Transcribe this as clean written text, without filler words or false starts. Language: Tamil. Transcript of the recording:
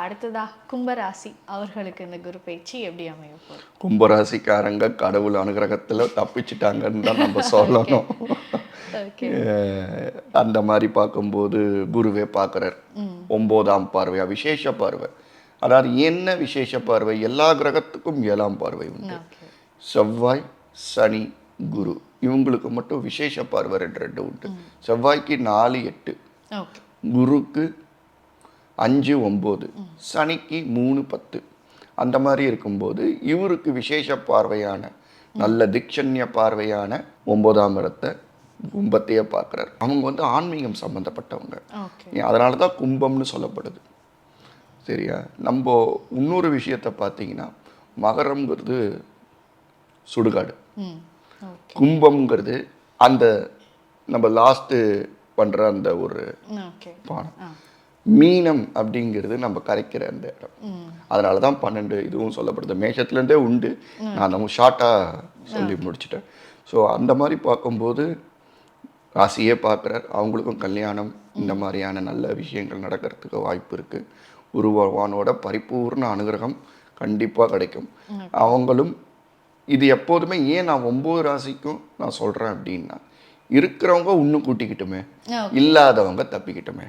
அடுத்ததா கும்பராசி அவர்களுக்கு இந்த குரு பயிற்சி எப்படி அமைய போகுது? கும்பராசிக்காரங்க கடவுள் அனுகிரகத்தில் தப்பிச்சிட்டாங்கன்னு தான் நம்ம சொல்லணும். அந்த மாதிரி பார்க்கும்போது குருவே பார்க்குறார் 9ஆம் பார்வையா, விசேஷ பார்வை. அதாவது என்ன விசேஷ பார்வை? எல்லா கிரகத்துக்கும் 7ஆம் பார்வை உண்டு. செவ்வாய், சனி, குரு இவங்களுக்கு மட்டும் விசேஷ பார்வை 2 உண்டு. செவ்வாய்க்கு 4, 8, குருக்கு 5, 9, சனிக்கு 3, 10. அந்த மாதிரி இருக்கும்போது இவருக்கு விசேஷ பார்வையான நல்ல திக்ஷண்ய பார்வையான 9ஆம் இடத்தை கும்பத்தையே பார்க்குறாரு. அவங்க ஆன்மீகம் சம்மந்தப்பட்டவங்க. அதனால தான் கும்பம்னு சொல்லப்படுது. சரியா? நம்ம இன்னொரு விஷயத்தை பார்த்தீங்கன்னா, மகரம்ங்கிறது சுடுகாடு, கும்பம்ங்கிறது அந்த நம்ம லாஸ்ட்டு பண்ணுற அந்த ஒரு பானம், மீனம் அப்படிங்கிறது நம்ம கரைக்கிற அந்த இடம். அதனால தான் 12 இதுவும் சொல்லப்படுது. மேஷத்துலேருந்தே உண்டு, நான் நம்ம ஷார்ட்டாக சொல்லி முடிச்சிட்டேன். ஸோ அந்த மாதிரி பார்க்கும்போது ராசியே பார்க்குறார். அவங்களுக்கும் கல்யாணம் இந்த மாதிரியான நல்ல விஷயங்கள் நடக்கிறதுக்கு வாய்ப்பு இருக்குது. குரு பகவானோட பரிபூர்ண அனுகிரகம் கண்டிப்பாக கிடைக்கும். அவங்களும் இது எப்போதுமே ஏன் நான் 9 ராசிக்கும் நான் சொல்கிறேன் அப்படின்னா, இருக்கிறவங்க இன்னும் கூட்டிக்கிட்டுமே, இல்லாதவங்க தப்பிக்கிட்டுமே.